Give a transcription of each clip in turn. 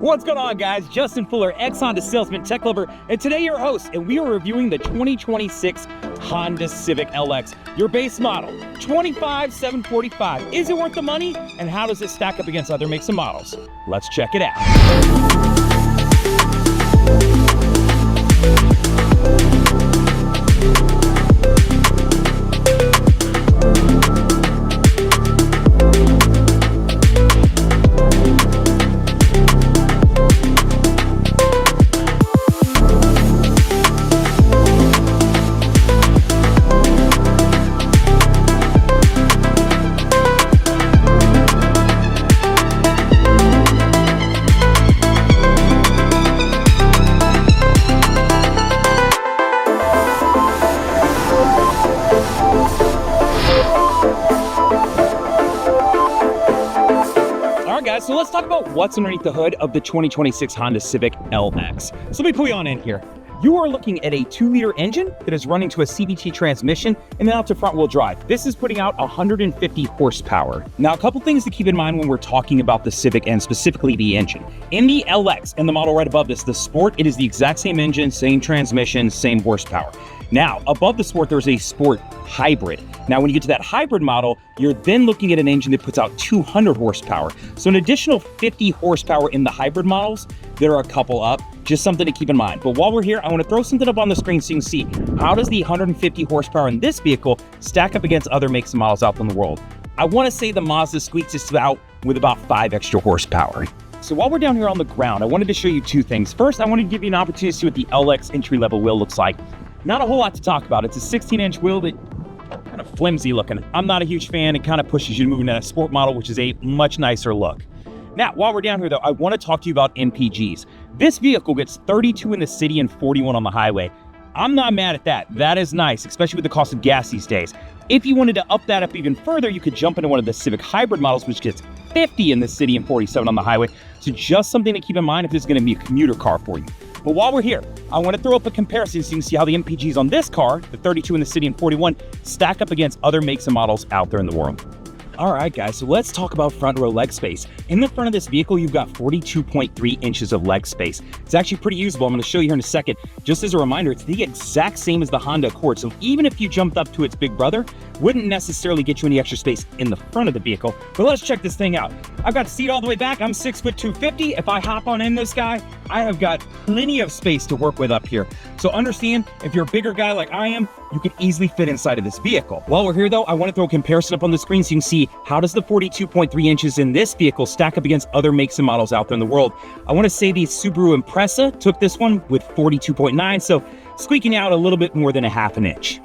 What's going on, guys? Justin Fuller, ex-Honda salesman, tech lover, and today your host, and we are reviewing the 2026 Honda Civic LX, your base model, 25,745. Is it worth the money? And how does it stack up against other makes and models? Let's check it out. Guys, so let's talk about what's underneath the hood of the 2026 Honda Civic LX. So let me pull you on in here. You are looking at a 2-liter engine that is running to a CVT transmission and then out to front-wheel drive. This is putting out 150 horsepower. Now, a couple things to keep in mind when we're talking about the Civic and specifically the engine. In the LX and the model right above this, the Sport, it is the exact same engine, same transmission, same horsepower. Now, above the Sport, there's a Sport Hybrid. Now, when you get to that hybrid model, you're then looking at an engine that puts out 200 horsepower. So an additional 50 horsepower in the hybrid models. There are a couple up, just something to keep in mind. But while we're here, I want to throw something up on the screen so you can see how does the 150 horsepower in this vehicle stack up against other makes and models out in the world. I want to say the Mazda squeaks this out with about 5 extra horsepower. So while we're down here on the ground, I wanted to show you two things. First, I wanted to give you an opportunity to see what the LX entry-level wheel looks like. Not a whole lot to talk about. It's a 16-inch wheel that kind of flimsy looking. I'm not a huge fan. It kind of pushes you to move into a sport model, which is a much nicer look. Now, while we're down here though, I want to talk to you about MPGs. This vehicle gets 32 in the city and 41 on the highway. I'm not mad at that. That is nice, especially with the cost of gas these days. If you wanted to up that up even further, you could jump into one of the Civic hybrid models, which gets 50 in the city and 47 on the highway. So just something to keep in mind if this is going to be a commuter car for you. But while we're here, I want to throw up a comparison so you can see how the MPGs on this car, the 32 in the city and 41, stack up against other makes and models out there in the world. All right, guys, so let's talk about front row leg space. In the front of this vehicle, you've got 42.3 inches of leg space. It's actually pretty usable. I'm going to show you here in a second. Just as a reminder, it's the exact same as the Honda Accord. So even if you jumped up to its big brother, wouldn't necessarily get you any extra space in the front of the vehicle. But let's check this thing out. I've got the seat all the way back. I'm 6 foot 250. If I hop on in this guy, I have got plenty of space to work with up here. So understand, if you're a bigger guy like I am, you can easily fit inside of this vehicle. While we're here though, I want to throw a comparison up on the screen so you can see how does the 42.3 inches in this vehicle stack up against other makes and models out there in the world. I want to say the Subaru Impreza took this one with 42.9, so squeaking out a little bit more than a half an inch.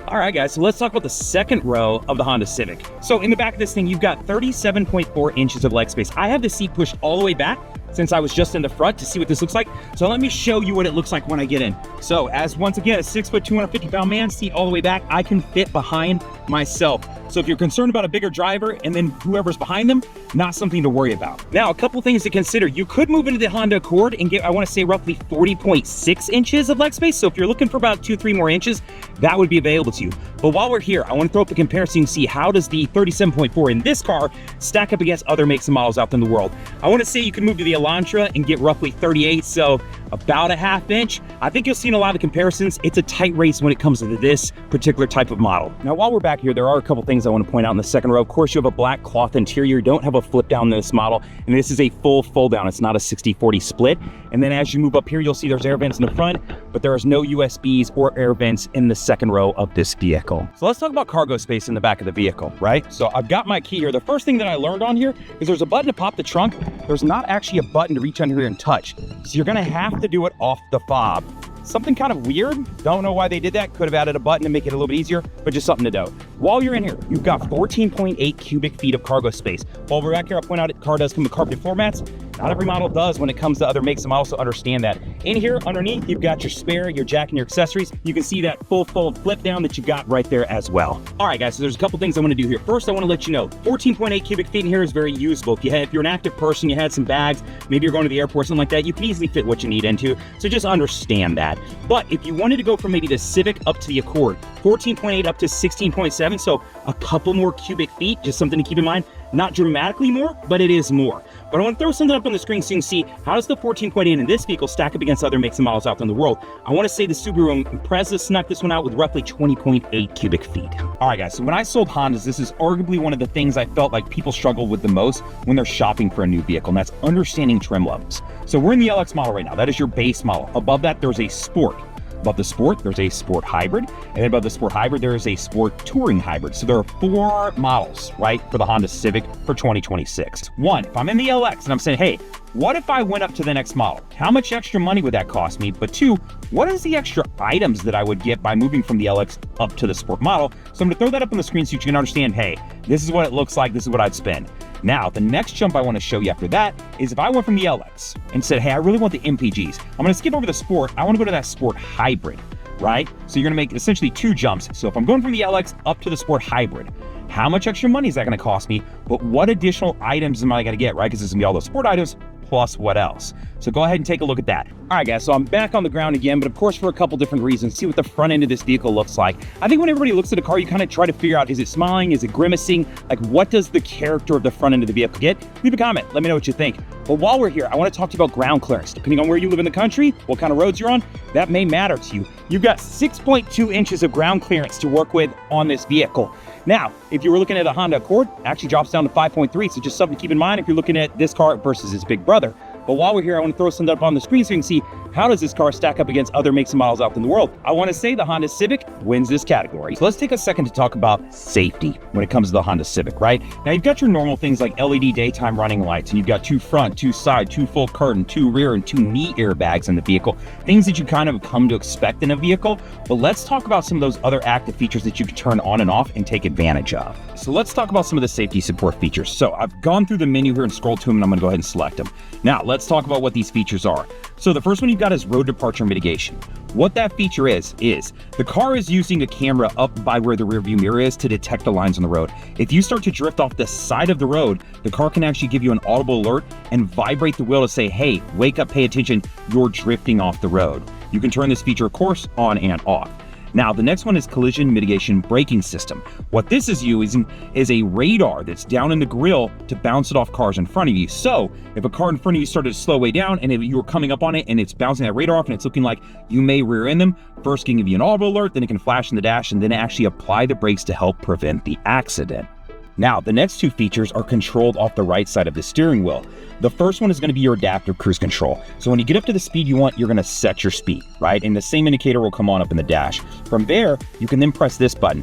All right, guys, so let's talk about the second row of the Honda Civic. So in the back of this thing, you've got 37.4 inches of leg space. I have the seat pushed all the way back since I was just in the front to see what this looks like. So let me show you what it looks like when I get in. So as once again, a 6 foot 250 pound man, seat all the way back, I can fit behind myself. So if you're concerned about a bigger driver and then whoever's behind them, not something to worry about. Now, a couple things to consider. You could move into the Honda Accord and get, I want to say, roughly 40.6 inches of leg space. So if you're looking for about 2-3 more inches, that would be available to you. But while we're here, I want to throw up a comparison and see how does the 37.4 in this car stack up against other makes and models out in the world. I want to say you can move to the Elantra and get roughly 38, so about a half inch. I think you'll see in a lot of comparisons, it's a tight race when it comes to this particular type of model. Now, while we're back here, there are a couple things I want to point out in the second row. Of course, you have a black cloth interior. You don't have a flip down in this model, and this is a full fold down. It's not a 60-40 split. And then as you move up here, you'll see there's air vents in the front, but there is no USBs or air vents in the second row of this vehicle. So let's talk about cargo space in the back of the vehicle, right? So I've got my key here. The first thing that I learned on here is there's a button to pop the trunk. There's not actually a button to reach under here and touch. So you're gonna have to do it off the fob. Something kind of weird. Don't know why they did that. Could have added a button to make it a little bit easier, but just something to note. While you're in here, you've got 14.8 cubic feet of cargo space. While we're back here, I'll point out the car does come with carpeted floor mats. Not every model does when it comes to other makes and models, so understand that. In here, underneath, you've got your spare, your jack, and your accessories. You can see that full fold flip down that you got right there as well. All right, guys, so there's a couple things I want to do here. First, I want to let you know, 14.8 cubic feet in here is very usable. If you're an active person, you had some bags, maybe you're going to the airport, something like that, you can easily fit what you need into, so just understand that. But if you wanted to go from maybe the Civic up to the Accord, 14.8 up to 16.7, so a couple more cubic feet, just something to keep in mind. Not dramatically more, but it is more. but I want to throw something up on the screen so you can see how does the 14.8 in this vehicle stack up against other makes and models out there in the world. I want to say the Subaru Impreza snuck this one out with roughly 20.8 cubic feet. All right, guys, so when I sold Hondas, this is arguably one of the things I felt like people struggle with the most when they're shopping for a new vehicle, and that's understanding trim levels. So we're in the LX model right now. That is your base model. Above that, there's a Sport. Above the Sport, there's a Sport Hybrid, and then above the Sport Hybrid, there is a Sport Touring Hybrid. So there are 4 models, right, for the Honda Civic for 2026. One, if I'm in the LX and I'm saying, hey, what if I went up to the next model? How much extra money would that cost me? But 2, what is the extra items that I would get by moving from the LX up to the Sport model? So I'm gonna throw that up on the screen so you can understand, hey, this is what it looks like, this is what I'd spend. Now, the next jump I want to show you after that is if I went from the LX and said, hey, I really want the MPGs. I'm going to skip over the Sport. I want to go to that Sport Hybrid, right? So you're going to make essentially 2 jumps. So if I'm going from the LX up to the Sport Hybrid, how much extra money is that going to cost me? But what additional items am I going to get, right? Because it's going to be all those Sport items plus what else. So go ahead and take a look at that. All right, guys, so I'm back on the ground again, but of course for a couple different reasons. See what the front end of this vehicle looks like. I think when everybody looks at a car, you kind of try to figure out, is it smiling? Is it grimacing? Like, what does the character of the front end of the vehicle get? Leave a comment. Let me know what you think. But while we're here, I want to talk to you about ground clearance. Depending on where you live in the country, what kind of roads you're on, that may matter to you. You've got 6.2 inches of ground clearance to work with on this vehicle. Now, if you were looking at a Honda Accord, it actually drops down to 5.3, so just something to keep in mind if you're looking at this car versus its big brother. But while we're here, I want to throw something up on the screen so you can see how does this car stack up against other makes and models out in the world. I want to say the Honda Civic wins this category. So let's take a second to talk about safety when it comes to the Honda Civic, right? Now you've got your normal things like LED daytime running lights, and you've got 2 front, 2 side, 2 full curtain, 2 rear, and 2 knee airbags in the vehicle. Things that you kind of come to expect in a vehicle. But let's talk about some of those other active features that you can turn on and off and take advantage of. So let's talk about some of the safety support features. So I've gone through the menu here and scrolled to them, and I'm going to go ahead and select them. Now let's talk about what these features are. So the first one you've got is road departure mitigation. What that feature is the car is using a camera up by where the rear view mirror is to detect the lines on the road. If you start to drift off the side of the road, the car can actually give you an audible alert and vibrate the wheel to say, hey, wake up, pay attention, you're drifting off the road. You can turn this feature, of course, on and off. Now, the next one is collision mitigation braking system. What this is using is a radar that's down in the grille to bounce it off cars in front of you. So if a car in front of you started to slow way down and if you were coming up on it and it's bouncing that radar off and it's looking like you may rear end them, first it can give you an audible alert, then it can flash in the dash, and then actually apply the brakes to help prevent the accident. Now, the next 2 features are controlled off the right side of the steering wheel. The first one is going to be your adaptive cruise control. So when you get up to the speed you want, you're going to set your speed, right? And the same indicator will come on up in the dash. From there, you can then press this button.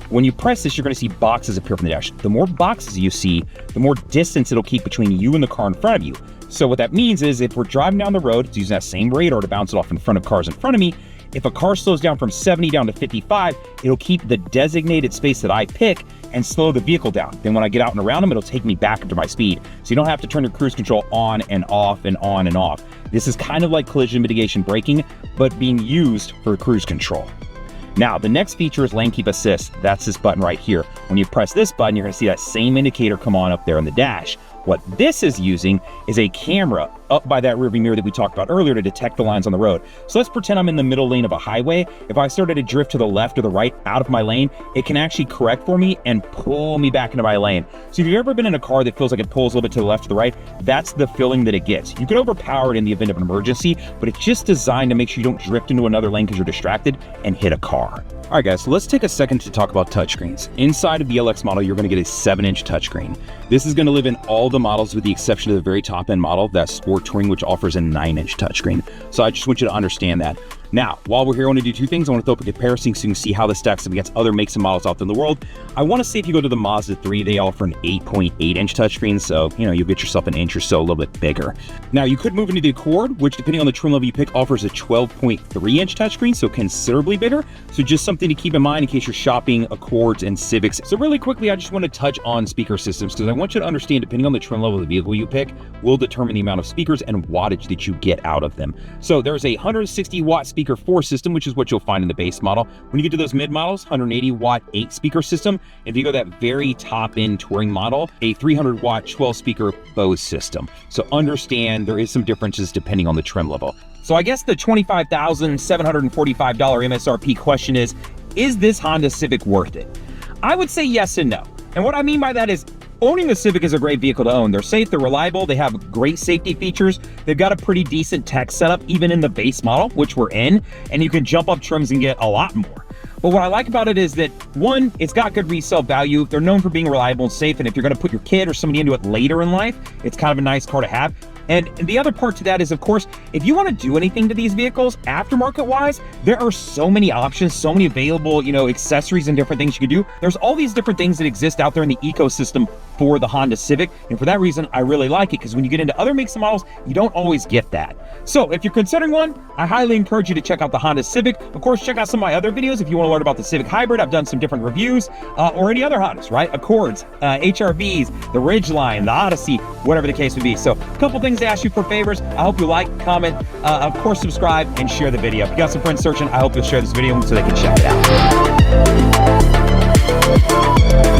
When you press this, you're going to see boxes appear from the dash. The more boxes you see, the more distance it'll keep between you and the car in front of you. So what that means is if we're driving down the road, it's using that same radar to bounce it off in front of cars in front of me. If a car slows down from 70 down to 55, it'll keep the designated space that I pick and slow the vehicle down. Then when I get out and around them, it'll take me back up to my speed. So you don't have to turn your cruise control on and off and on and off. This is kind of like collision mitigation braking, but being used for cruise control. Now, the next feature is lane keep assist. That's this button right here. When you press this button, you're gonna see that same indicator come on up there in the dash. What this is using is a camera up by that rearview mirror that we talked about earlier to detect the lines on the road. So let's pretend I'm in the middle lane of a highway. If I started to drift to the left or the right out of my lane, it can actually correct for me and pull me back into my lane. So if you've ever been in a car that feels like it pulls a little bit to the left or the right, that's the feeling that it gets. You can overpower it in the event of an emergency, but it's just designed to make sure you don't drift into another lane because you're distracted and hit a car. All right, guys, so let's take a second to talk about touchscreens. Inside of the LX model, you're going to get a 7-inch touchscreen. This is going to live in all the models with the exception of the very top-end model, that's Sport Touring, which offers a 9-inch touchscreen. So I just want you to understand that. Now, while we're here, I want to do 2 things. I want to throw up a comparison so you can see how this stacks up against other makes and models out there in the world. I want to say if you go to the Mazda 3, they offer an 8.8-inch touchscreen, so, you'll get yourself an inch or so, a little bit bigger. Now, you could move into the Accord, which, depending on the trim level you pick, offers a 12.3-inch touchscreen, so considerably bigger. So just something to keep in mind in case you're shopping Accords and Civics. So really quickly, I just want to touch on speaker systems because I want you to understand, depending on the trim level of the vehicle you pick, will determine the amount of speakers and wattage that you get out of them. So there's a 160-watt speaker 4 system, which is what you'll find in the base model. When you get to those mid models, 180-watt 8-speaker system. If you go that very top-end touring model, a 300-watt 12-speaker Bose system. So understand there is some differences depending on the trim level. So I guess the $25,745 MSRP question is this Honda Civic worth it? I would say yes and no. And what I mean by that is, owning the Civic is a great vehicle to own. They're safe, they're reliable, they have great safety features, they've got a pretty decent tech setup, even in the base model, which we're in, and you can jump up trims and get a lot more. But what I like about it is that, one, it's got good resale value. They're known for being reliable and safe, and if you're going to put your kid or somebody into it later in life, it's kind of a nice car to have. And the other part to that is, of course, if you want to do anything to these vehicles, aftermarket-wise, there are so many options, so many available, accessories and different things you can do. There's all these different things that exist out there in the ecosystem for the Honda Civic, and for that reason, I really like it, because when you get into other makes and models, you don't always get that. So if you're considering one, I highly encourage you to check out the Honda Civic. Of course, check out some of my other videos if you want to learn about the Civic Hybrid. I've done some different reviews, or any other Hondas, right? Accords, HRVs, the Ridgeline, the Odyssey, whatever the case would be. So a couple things to ask you for favors. I hope you like, comment, of course, subscribe, and share the video. If you got some friends searching, I hope you'll share this video so they can check it out.